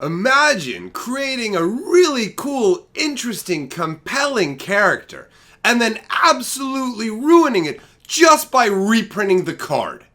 Imagine creating a really cool, interesting, compelling character and then absolutely ruining it just by reprinting the card.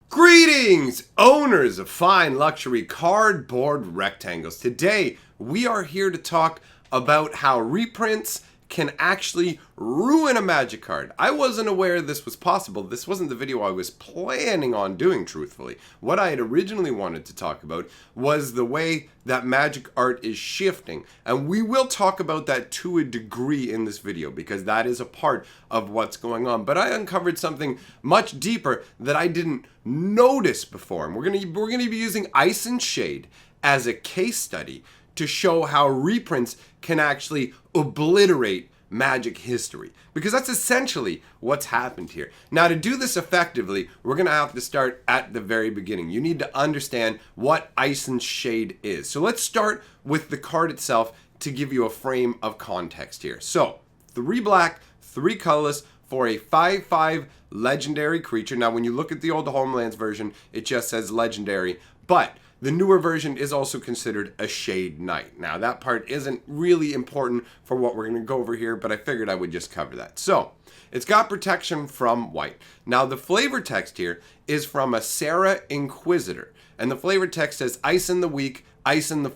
Greetings, owners of fine luxury cardboard rectangles. Today, we are here to talk about how reprints can actually ruin a Magic card. I wasn't aware this was possible. This wasn't the video I was planning on doing, truthfully. What I had originally wanted to talk about was the way that Magic art is shifting. And we will talk about that to a degree in this video because that is a part of what's going on. But I uncovered something much deeper that I didn't notice before. And we're gonna be using Ihsans Shade as a case study to show how reprints can actually obliterate Magic history. Because that's essentially what's happened here. Now, to do this effectively, we're going to have to start at the very beginning. You need to understand what Ihsans Shade is. So let's start with the card itself to give you a frame of context here. So, 3 black, 3 colorless for a 5/5 legendary creature. Now, when you look at the old Homelands version, it just says legendary, but the newer version is also considered a Shade Knight. Now, that part isn't really important for what we're going to go over here, but I figured I would just cover that. So, it's got protection from white. Now, the flavor text here is from a Serra Inquisitor. And the flavor text says, Ihsans the weak, Ihsans the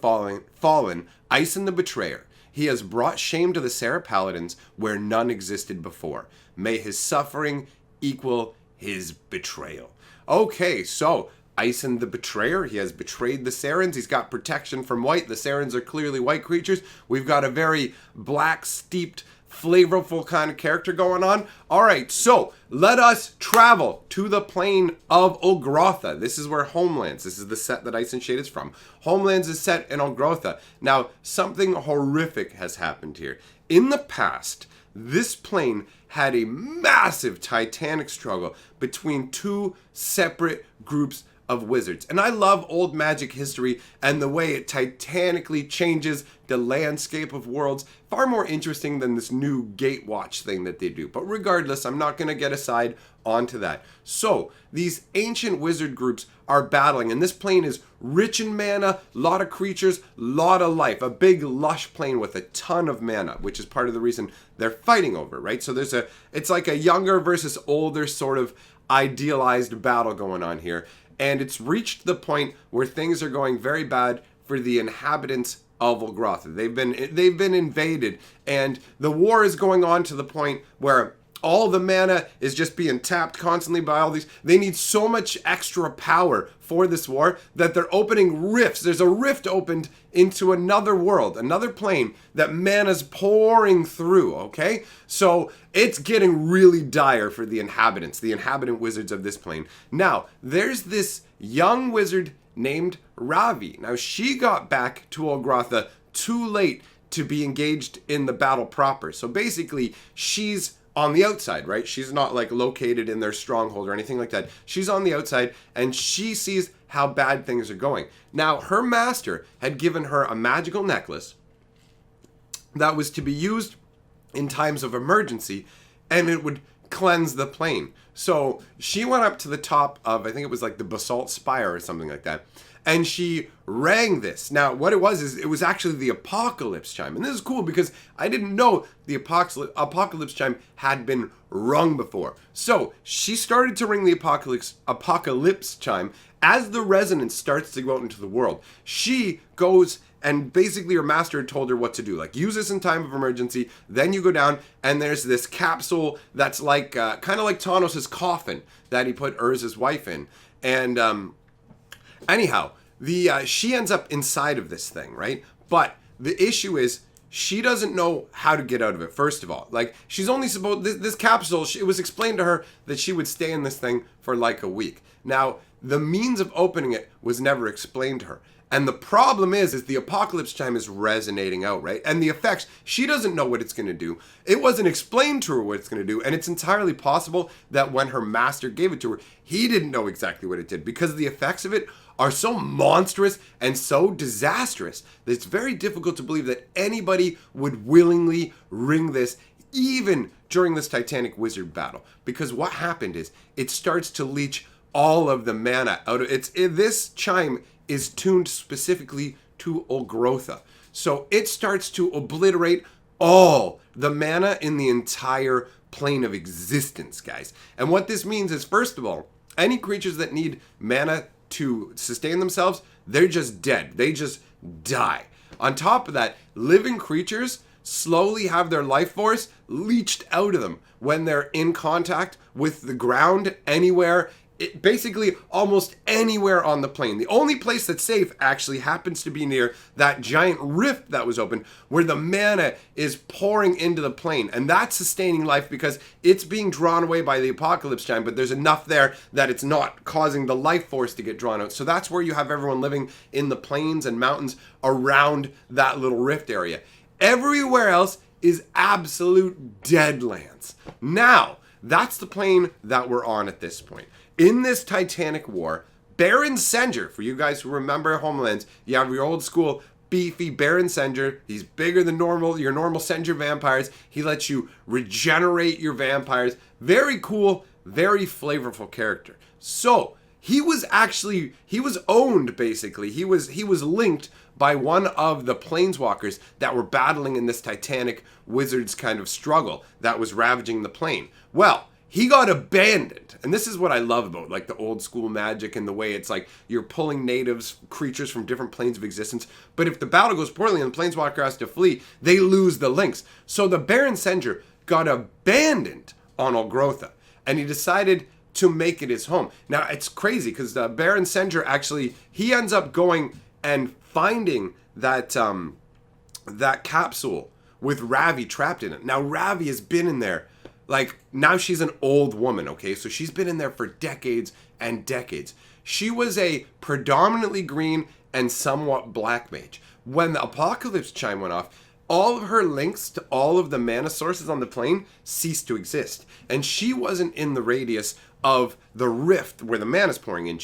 fallen, Ihsans the betrayer. He has brought shame to the Serra Paladins where none existed before. May his suffering equal his betrayal. Okay, so Ihsans the Betrayer, he has betrayed the Serrans. He's got protection from white. The Serrans are clearly white creatures. We've got a very black, steeped, flavorful kind of character going on. All right, so let us travel to the plane of Ulgrotha. This is where Homelands, this is the set that Ihsans Shade is from. Homelands is set in Ulgrotha. Now, something horrific has happened here. In the past, this plane had a massive titanic struggle between 2 separate groups of wizards. And I love old Magic history and the way it titanically changes the landscape of worlds. Far more interesting than this new Gatewatch thing that they do. But regardless, I'm not going to get aside onto that. So, these ancient wizard groups are battling, and this plane is rich in mana, lot of creatures, lot of life. A big lush plane with a ton of mana, which is part of the reason they're fighting over, right? So it's like a younger versus older sort of idealized battle going on here. And it's reached the point where things are going very bad for the inhabitants of Ulgrotha. They've been invaded, and the war is going on to the point where all the mana is just being tapped constantly by all these. They need so much extra power for this war that they're opening rifts. There's a rift opened into another world, another plane that mana's pouring through, okay? So it's getting really dire for the inhabitants, the inhabitant wizards of this plane. Now, there's this young wizard named Ravi. Now, she got back to Ulgrotha too late to be engaged in the battle proper. So basically, she's on the outside, right? She's not like located in their stronghold or anything like that. She's on the outside and she sees how bad things are going. Now, her master had given her a magical necklace that was to be used in times of emergency, and it would cleanse the plane. So she went up to the top of, I think it was like the Basalt Spire or something like that, and she rang this. Now, what it was is it was actually the Apocalypse Chime. And this is cool because I didn't know the Apocalypse Chime had been rung before. So she started to ring the Apocalypse Chime. As the resonance starts to go out into the world, she goes and basically her master had told her what to do. Like, use this in time of emergency. Then you go down and there's this capsule that's like, kind of like Thanos' coffin that he put Urza's wife in. And anyhow, she ends up inside of this thing, right? But the issue is she doesn't know how to get out of it, first of all. Like, she's only supposed, this capsule, it was explained to her that she would stay in this thing for like a week. Now, the means of opening it was never explained to her. And the problem is the Apocalypse Chime is resonating out, right? And the effects, she doesn't know what it's going to do. It wasn't explained to her what it's going to do. And it's entirely possible that when her master gave it to her, he didn't know exactly what it did because the effects of it are so monstrous and so disastrous that it's very difficult to believe that anybody would willingly ring this even during this Titanic wizard battle. Because what happened is it starts to leach all of the mana out of this chime is tuned specifically to Olgrotha. So it starts to obliterate all the mana in the entire plane of existence, guys. And what this means is, first of all, any creatures that need mana to sustain themselves, they're just dead. They just die. On top of that, living creatures slowly have their life force leached out of them when they're in contact with the ground anywhere, basically almost anywhere on the plane. The only place that's safe actually happens to be near that giant rift that was open where the mana is pouring into the plane, and that's sustaining life because it's being drawn away by the apocalypse chime, but there's enough there that it's not causing the life force to get drawn out. So that's where you have everyone living in the plains and mountains around that little rift area. Everywhere else is absolute deadlands. Now, that's the plane that we're on at this point. In this Titanic war, Baron Senger, for you guys who remember Homelands, you have your old school beefy Baron Senger. He's bigger than your normal Senger vampires. He lets you regenerate your vampires. Very cool, very flavorful character. So, he was owned basically. He was linked by one of the planeswalkers that were battling in this Titanic wizards kind of struggle that was ravaging the plane. Well, he got abandoned. And this is what I love about like the old school magic and the way it's like you're pulling natives, creatures from different planes of existence. But if the battle goes poorly and the planeswalker has to flee, they lose the links. So the Baron Senger got abandoned on Olgrotha, and he decided to make it his home. Now, it's crazy because the Baron Senger actually, he ends up going and finding that that capsule with Ravi trapped in it. Now, Ravi has been in there. Like, now she's an old woman, okay? So she's been in there for decades and decades. She was a predominantly green and somewhat black mage. When the apocalypse chime went off, all of her links to all of the mana sources on the plane ceased to exist. And she wasn't in the radius of the rift where the mana's pouring in.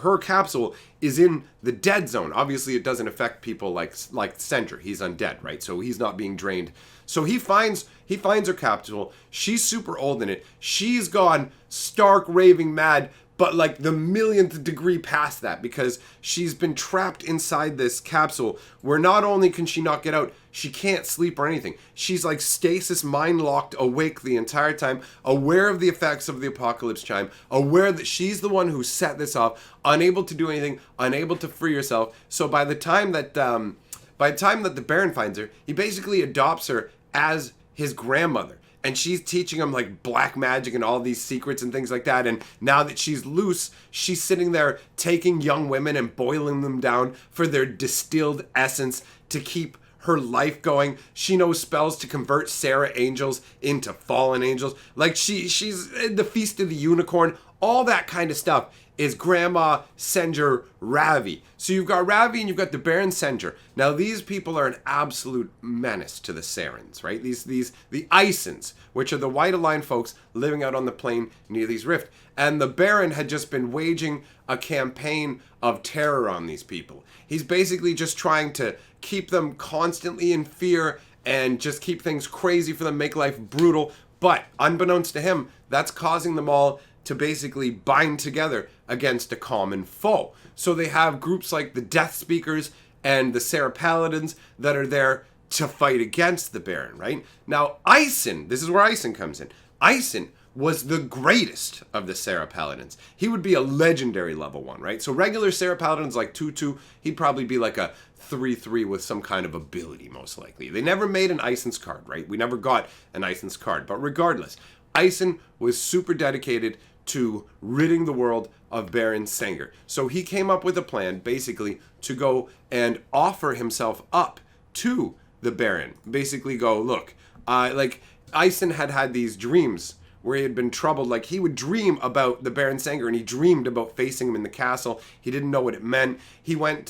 Her capsule is in the dead zone. Obviously, it doesn't affect people like Sentry. He's undead, right? So he's not being drained. So he finds her capsule. She's super old in it. She's gone stark raving mad, but like the millionth degree past that, because she's been trapped inside this capsule where not only can she not get out, she can't sleep or anything. She's like stasis mind locked awake the entire time, aware of the effects of the apocalypse chime, aware that she's the one who set this off, unable to do anything, unable to free herself. So by the time that the Baron finds her, he basically adopts her as his grandmother. And she's teaching him like black magic and all these secrets and things like that. And now that she's loose, she's sitting there taking young women and boiling them down for their distilled essence to keep her life going. She knows spells to convert Sarah angels into fallen angels. Like she's in the Feast of the Unicorn. All that kind of stuff is Grandma Senger Ravi. So you've got Ravi and you've got the Baron Senger. Now these people are an absolute menace to the Sarens, right? The Ihsans, which are the white aligned folks living out on the plain near these rift. And the Baron had just been waging a campaign of terror on these people. He's basically just trying to keep them constantly in fear and just keep things crazy for them, make life brutal. But unbeknownst to him, that's causing them all to basically bind together against a common foe. So they have groups like the Death Speakers and the Sarah Paladins that are there to fight against the Baron, right? Now, Ihsan, this is where Ihsan comes in. Ihsan was the greatest of the Sarah Paladins. He would be a legendary level 1, right? So regular Sarah Paladins like 2/2, he'd probably be like a 3/3 with some kind of ability, most likely. They never made an Ihsan's card, right? We never got an Ihsan's card. But regardless, Ihsan was super dedicated to ridding the world of Baron Senger. So he came up with a plan, basically, to go and offer himself up to the Baron. Basically go, look, like, Ihsan had these dreams where he had been troubled. Like, he would dream about the Baron Senger, and he dreamed about facing him in the castle. He didn't know what it meant. He went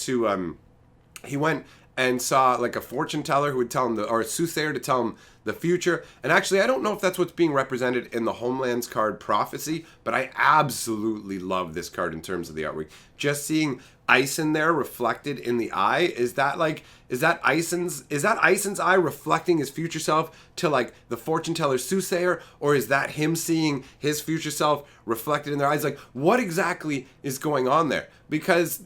and saw like a fortune teller who would tell him, or a soothsayer to tell him the future. And actually, I don't know if that's what's being represented in the Homelands card Prophecy, but I absolutely love this card in terms of the artwork. Just seeing Ihsan there reflected in the eye? Is that Ihsan's eye reflecting his future self to like the fortune teller soothsayer, or is that him seeing his future self reflected in their eyes? Like, what exactly is going on there? Because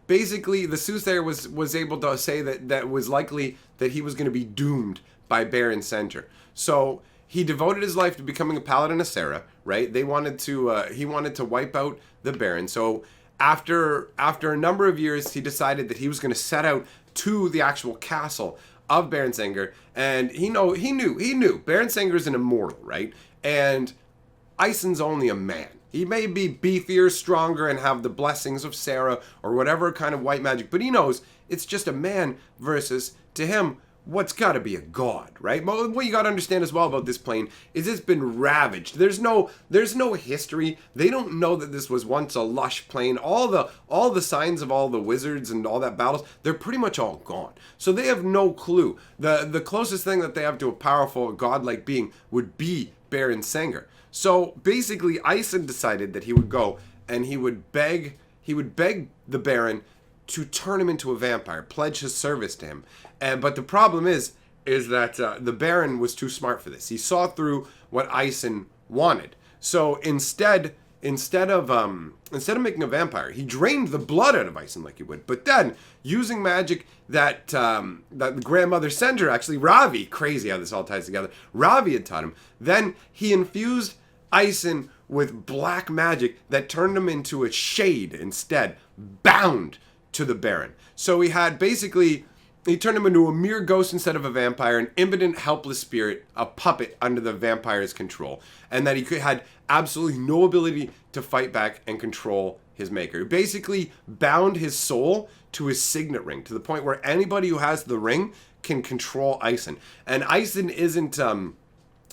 basically the soothsayer was able to say that was likely that he was going to be doomed by Baron Center. So he devoted his life to becoming a paladin of Serra, right? He wanted to wipe out the Baron. So after a number of years, he decided that he was going to set out to the actual castle of Baron Sanger, and he knew Baron Sanger is an immortal, right? And Ihsan's only a man. He may be beefier, stronger, and have the blessings of Serra or whatever kind of white magic, but he knows it's just a man versus, to him, what's got to be a god, right? What you got to understand as well about this plane is it's been ravaged. There's no history. They don't know that this was once a lush plain. All the signs of all the wizards and all that battles, they're pretty much all gone. So they have no clue. The closest thing that they have to a powerful godlike being would be Baron Sanger. So basically, Ihsan decided that he would go and he would beg the Baron to turn him into a vampire, pledge his service to him. But the problem is that the Baron was too smart for this. He saw through what Ihsan wanted. So instead of making a vampire, he drained the blood out of Ihsan like he would. But then, using magic that the grandmother sent her, actually Ravi, crazy how this all ties together, Ravi had taught him. Then he infused Ihsan with black magic that turned him into a shade instead, bound to the Baron. So he turned him into a mere ghost instead of a vampire, an impotent, helpless spirit, a puppet under the vampire's control, and that he had absolutely no ability to fight back and control his maker. He basically bound his soul to his signet ring, to the point where anybody who has the ring can control Ihsan. And Ihsan isn't,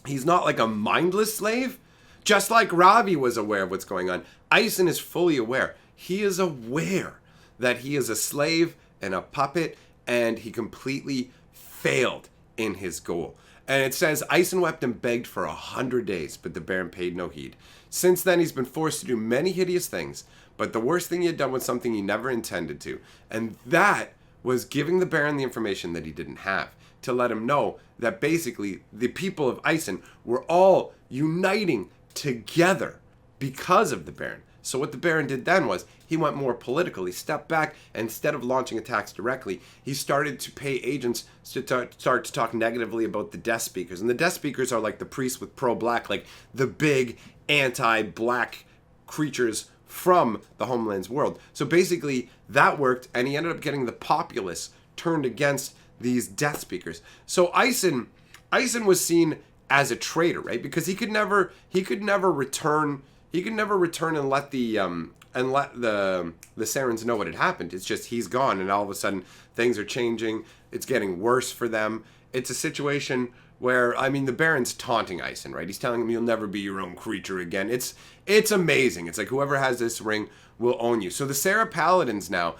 he's not like a mindless slave. Just like Ravi was aware of what's going on, Ihsan is fully aware. He is aware that he is a slave and a puppet, and he completely failed in his goal. And it says, Ihsan wept and begged for 100 days, but the Baron paid no heed. Since then, he's been forced to do many hideous things, but the worst thing he had done was something he never intended to. And that was giving the Baron the information that he didn't have, to let him know that basically the people of Ihsan were all uniting together because of the Baron. So what the Baron did then was he went more political. He stepped back, and instead of launching attacks directly, he started to pay agents to start to talk negatively about the Death Speakers. And the Death Speakers are like the priests with pro-black, like the big anti-black creatures from the Homeland's world. So basically that worked, and he ended up getting the populace turned against these Death Speakers. So Ihsan was seen as a traitor, right? Because he could never return and let the Sarans know what had happened. It's just he's gone, and all of a sudden things are changing. It's getting worse for them. It's a situation where, I mean, the Baron's taunting Ihsan, right? He's telling him you'll never be your own creature again. It's amazing. It's like whoever has this ring will own you. So the Serra Paladins now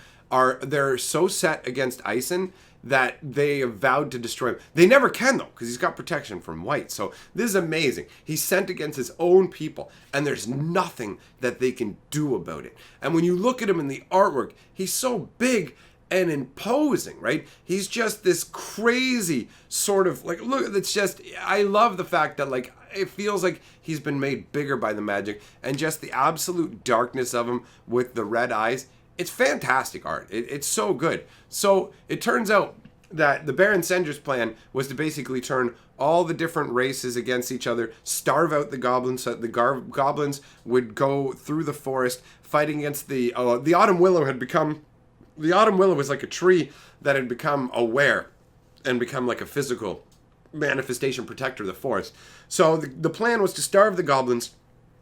they're so set against Ihsan that they have vowed to destroy him. They never can, though, because he's got protection from white. So this is amazing. He's sent against his own people, and there's nothing that they can do about it. And when you look at him in the artwork, he's so big and imposing, right? He's just this crazy sort of, like, look, it's just, I love the fact that, like, it feels like he's been made bigger by the magic, and just the absolute darkness of him with the red eyes. It's fantastic art. It's so good. So it turns out that the Baron Senger's plan was to basically turn all the different races against each other, starve out the goblins, so that the goblins would go through the forest fighting against the Autumn Willow the Autumn Willow was like a tree that had become aware and become like a physical manifestation protector of the forest. So the plan was to starve the goblins,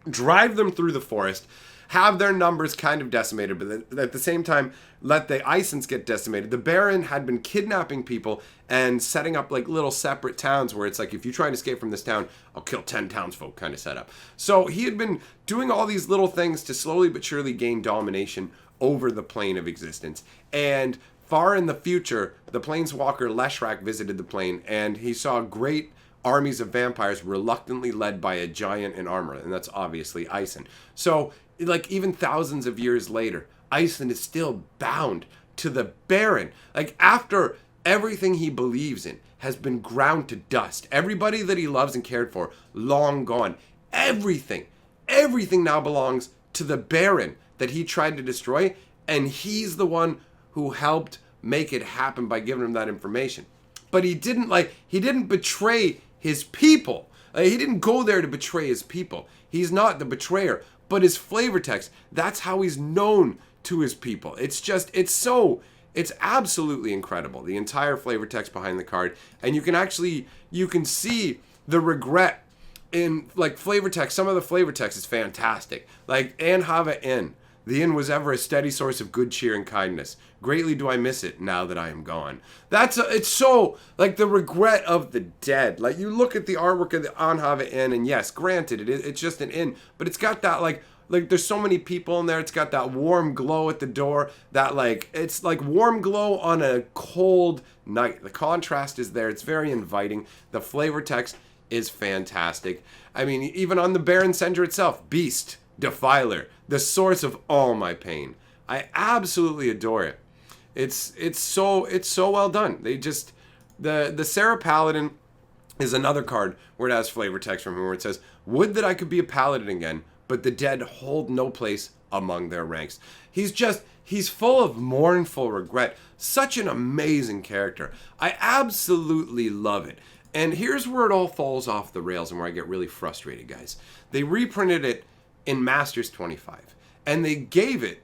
drive them through the forest, have their numbers kind of decimated, but at the same time, let the Ihsans get decimated. The Baron had been kidnapping people and setting up like little separate towns where it's like, if you try and escape from this town, I'll kill 10 townsfolk kind of setup. So he had been doing all these little things to slowly but surely gain domination over the plane of existence. And far in the future, the planeswalker Leshrac visited the plane, and he saw great armies of vampires reluctantly led by a giant in armor, and that's obviously Ihsan. So, like, even thousands of years later, Iceland is still bound to the Baron. Like, after everything he believes in has been ground to dust, everybody that he loves and cared for, long gone. Everything now belongs to the Baron that he tried to destroy, and he's the one who helped make it happen by giving him that information. But he didn't betray his people. He didn't go there to betray his people. He's not the betrayer, but his flavor text, that's how he's known to his people. It's absolutely incredible, the entire flavor text behind the card. And you can see the regret in, like, flavor text. Some of the flavor text is fantastic. Like, "And have a inn. The inn was ever a steady source of good cheer and kindness. Greatly do I miss it now that I am gone." It's so, like, the regret of the dead. Like, you look at the artwork of the Anhava Inn, and yes, granted, it's just an inn, but it's got that, like there's so many people in there. It's got that warm glow at the door, that, like, it's like warm glow on a cold night. The contrast is there. It's very inviting. The flavor text is fantastic. I mean, even on the Baron Center itself, "Beast, Defiler, the source of all my pain." I absolutely adore it. It's so well done. The Sarah Paladin is another card where it has flavor text from him where it says, "Would that I could be a paladin again, but the dead hold no place among their ranks." He's full of mournful regret. Such an amazing character. I absolutely love it. And here's where it all falls off the rails and where I get really frustrated, guys. They reprinted it in Masters 25, and they gave him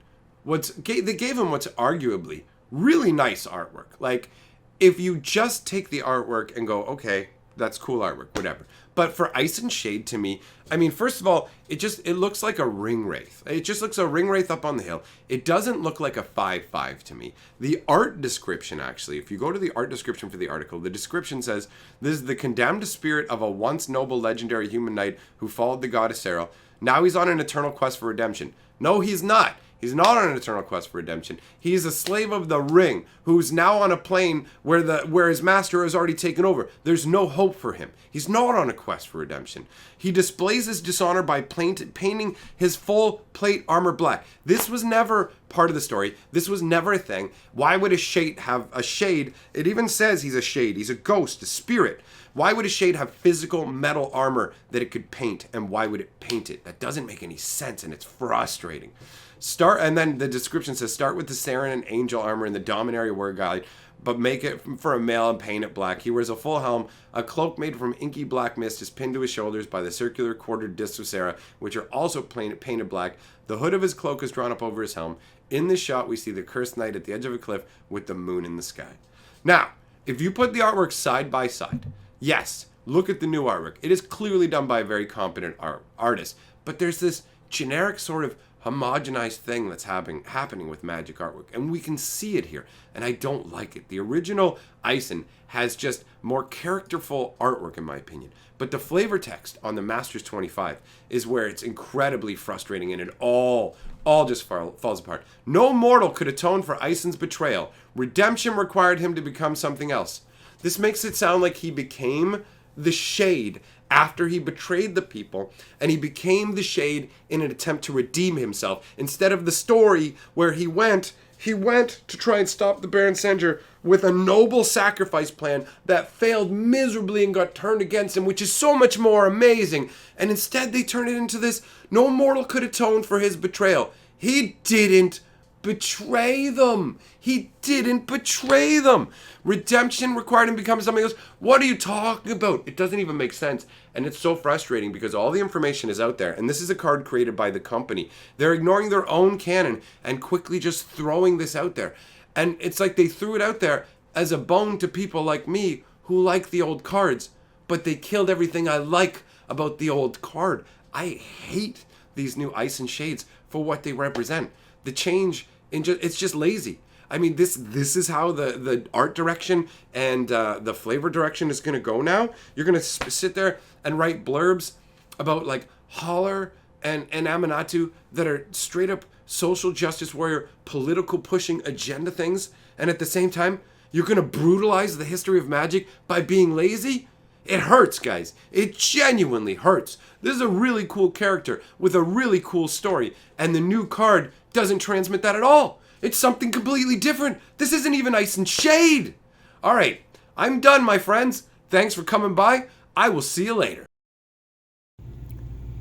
what's arguably really nice artwork. Like, if you just take the artwork and go, okay, that's cool artwork, whatever. But for Ice and Shade, to me, I mean, first of all, it looks like a ring wraith. It just looks a ring wraith up on the hill. It doesn't look like a 5/5 to me. The art description, actually, if you go to the art description for the article, the description says, "This is the condemned spirit of a once noble legendary human knight who followed the goddess Sarah. Now he's on an eternal quest for redemption." No, he's not. He's not on an eternal quest for redemption. He's a slave of the ring who's now on a plane where his master has already taken over. There's no hope for him. He's not on a quest for redemption. He displays his dishonor by painting his full plate armor black. This was never part of the story. This was never a thing. Why would a shade have a shade? It even says he's a shade. He's a ghost, a spirit. Why would a shade have physical metal armor that it could paint? And why would it paint it? That doesn't make any sense, and it's frustrating. And then the description says, "Start with the Saren and Angel armor in the Dominaria Word Guide, but make it for a male and paint it black. He wears a full helm. A cloak made from inky black mist is pinned to his shoulders by the circular quartered discs of Sarah, which are also painted black. The hood of his cloak is drawn up over his helm. In this shot, we see the cursed knight at the edge of a cliff with the moon in the sky." Now, if you put the artwork side by side, yes, look at the new artwork. It is clearly done by a very competent artist, but there's this generic sort of homogenized thing that's happening with Magic artwork, and we can see it here, and I don't like it. The original Ison has just more characterful artwork, in my opinion, but the flavor text on the Masters 25 is where it's incredibly frustrating, and it all just falls apart. No mortal could atone for Ison's betrayal. Redemption required him to become something else. This makes it sound like he became the Shade after he betrayed the people, and he became the Shade in an attempt to redeem himself, instead of the story where he went to try and stop the Baron Center with a noble sacrifice plan that failed miserably and got turned against him, which is so much more amazing. And instead they turn it into this, no mortal could atone for his betrayal. He didn't betray them. He didn't betray them. Redemption required him to become something else. What are you talking about? It doesn't even make sense. And it's so frustrating because all the information is out there. And this is a card created by the company. They're ignoring their own canon and quickly just throwing this out there. And it's like they threw it out there as a bone to people like me who like the old cards, but they killed everything I like about the old card. I hate these new Ice and Shades for what they represent. The change it's just lazy. I mean, this is how the art direction and the flavor direction is going to go now. You're going to sit there and write blurbs about, like, Holler and Aminatou that are straight up social justice warrior, political pushing agenda things, and at the same time, you're going to brutalize the history of Magic by being lazy? It hurts, guys. It genuinely hurts. This is a really cool character with a really cool story, and the new card doesn't transmit that at all. It's something completely different. This isn't even Ice and Shade. All right, I'm done, my friends. Thanks for coming by. I will see you later.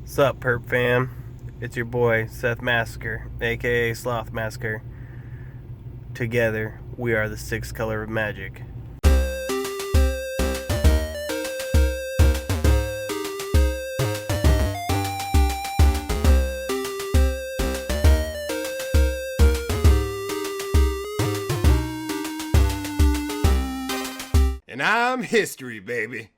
Sup, Perp fam? It's your boy, Seth Massacre, aka Sloth Massacre. Together, we are the sixth color of magic. And I'm history, baby.